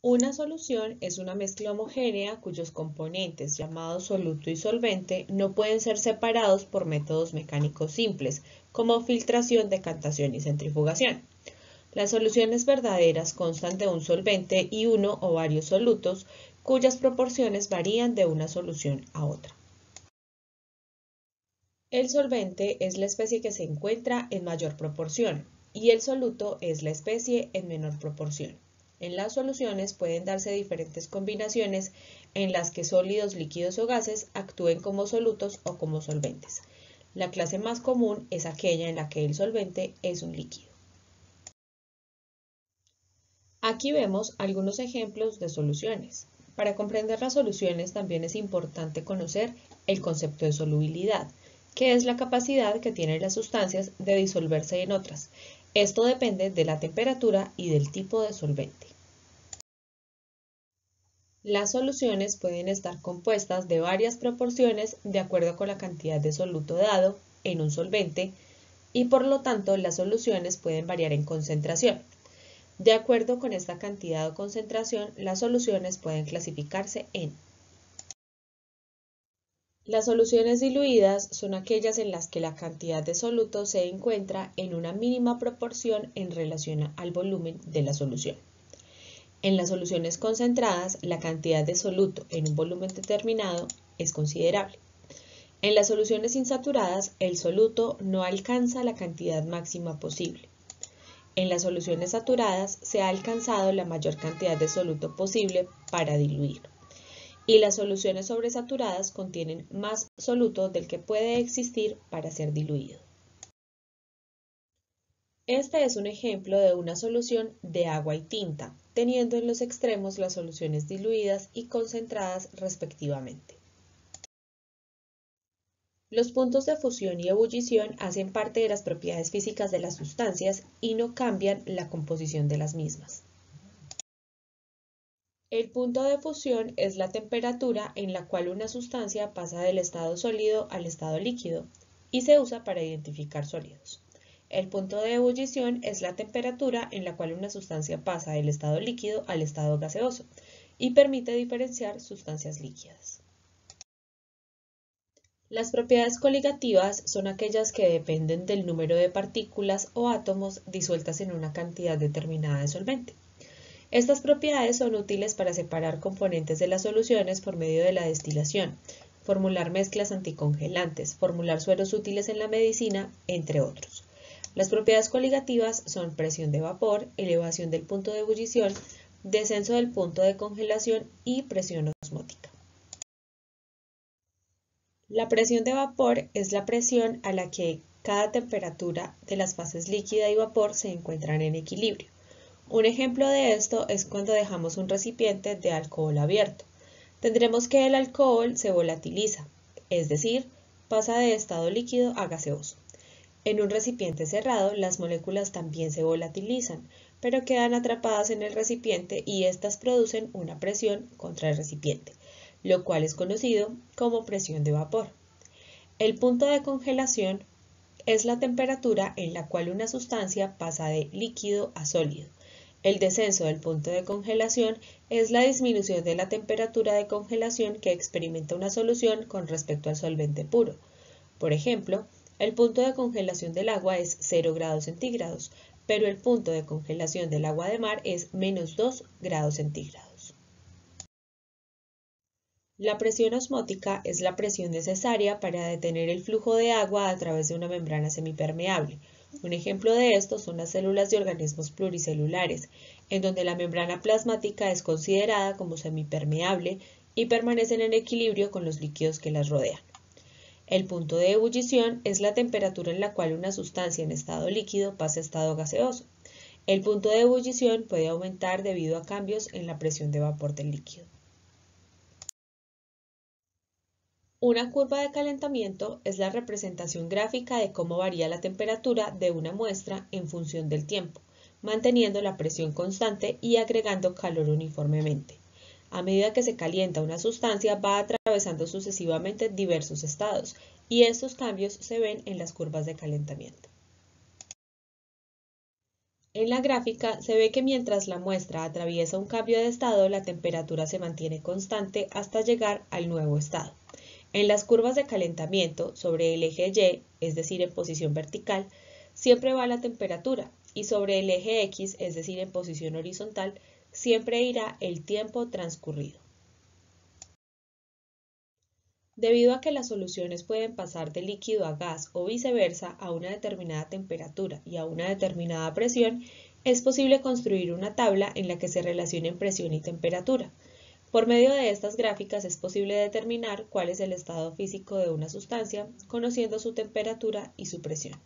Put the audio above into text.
Una solución es una mezcla homogénea cuyos componentes, llamados soluto y solvente, no pueden ser separados por métodos mecánicos simples, como filtración, decantación y centrifugación. Las soluciones verdaderas constan de un solvente y uno o varios solutos, cuyas proporciones varían de una solución a otra. El solvente es la especie que se encuentra en mayor proporción y el soluto es la especie en menor proporción. En las soluciones pueden darse diferentes combinaciones en las que sólidos, líquidos o gases actúen como solutos o como solventes. La clase más común es aquella en la que el solvente es un líquido. Aquí vemos algunos ejemplos de soluciones. Para comprender las soluciones también es importante conocer el concepto de solubilidad, que es la capacidad que tienen las sustancias de disolverse en otras. Esto depende de la temperatura y del tipo de solvente. Las soluciones pueden estar compuestas de varias proporciones de acuerdo con la cantidad de soluto dado en un solvente y por lo tanto las soluciones pueden variar en concentración. De acuerdo con esta cantidad o concentración, las soluciones pueden clasificarse en: las soluciones diluidas son aquellas en las que la cantidad de soluto se encuentra en una mínima proporción en relación al volumen de la solución. En las soluciones concentradas, la cantidad de soluto en un volumen determinado es considerable. En las soluciones insaturadas, el soluto no alcanza la cantidad máxima posible. En las soluciones saturadas se ha alcanzado la mayor cantidad de soluto posible para diluir. Y las soluciones sobresaturadas contienen más soluto del que puede existir para ser diluido. Este es un ejemplo de una solución de agua y tinta, teniendo en los extremos las soluciones diluidas y concentradas respectivamente. Los puntos de fusión y ebullición hacen parte de las propiedades físicas de las sustancias y no cambian la composición de las mismas. El punto de fusión es la temperatura en la cual una sustancia pasa del estado sólido al estado líquido y se usa para identificar sólidos. El punto de ebullición es la temperatura en la cual una sustancia pasa del estado líquido al estado gaseoso y permite diferenciar sustancias líquidas. Las propiedades coligativas son aquellas que dependen del número de partículas o átomos disueltas en una cantidad determinada de solvente. Estas propiedades son útiles para separar componentes de las soluciones por medio de la destilación, formular mezclas anticongelantes, formular sueros útiles en la medicina, entre otros. Las propiedades coligativas son presión de vapor, elevación del punto de ebullición, descenso del punto de congelación y presión osmótica. La presión de vapor es la presión a la que cada temperatura de las fases líquida y vapor se encuentran en equilibrio. Un ejemplo de esto es cuando dejamos un recipiente de alcohol abierto. Tendremos que el alcohol se volatiliza, es decir, pasa de estado líquido a gaseoso. En un recipiente cerrado, las moléculas también se volatilizan, pero quedan atrapadas en el recipiente y éstas producen una presión contra el recipiente, lo cual es conocido como presión de vapor. El punto de congelación es la temperatura en la cual una sustancia pasa de líquido a sólido. El descenso del punto de congelación es la disminución de la temperatura de congelación que experimenta una solución con respecto al solvente puro. Por ejemplo, el punto de congelación del agua es 0 grados centígrados, pero el punto de congelación del agua de mar es menos 2 grados centígrados. La presión osmótica es la presión necesaria para detener el flujo de agua a través de una membrana semipermeable. Un ejemplo de esto son las células de organismos pluricelulares, en donde la membrana plasmática es considerada como semipermeable y permanecen en equilibrio con los líquidos que las rodean. El punto de ebullición es la temperatura en la cual una sustancia en estado líquido pasa a estado gaseoso. El punto de ebullición puede aumentar debido a cambios en la presión de vapor del líquido. Una curva de calentamiento es la representación gráfica de cómo varía la temperatura de una muestra en función del tiempo, manteniendo la presión constante y agregando calor uniformemente. A medida que se calienta una sustancia, va atravesando sucesivamente diversos estados, y estos cambios se ven en las curvas de calentamiento. En la gráfica se ve que mientras la muestra atraviesa un cambio de estado, la temperatura se mantiene constante hasta llegar al nuevo estado. En las curvas de calentamiento, sobre el eje Y, es decir, en posición vertical, siempre va la temperatura, y sobre el eje X, es decir, en posición horizontal, siempre irá el tiempo transcurrido. Debido a que las soluciones pueden pasar de líquido a gas o viceversa a una determinada temperatura y a una determinada presión, es posible construir una tabla en la que se relacionen presión y temperatura. Por medio de estas gráficas es posible determinar cuál es el estado físico de una sustancia, conociendo su temperatura y su presión.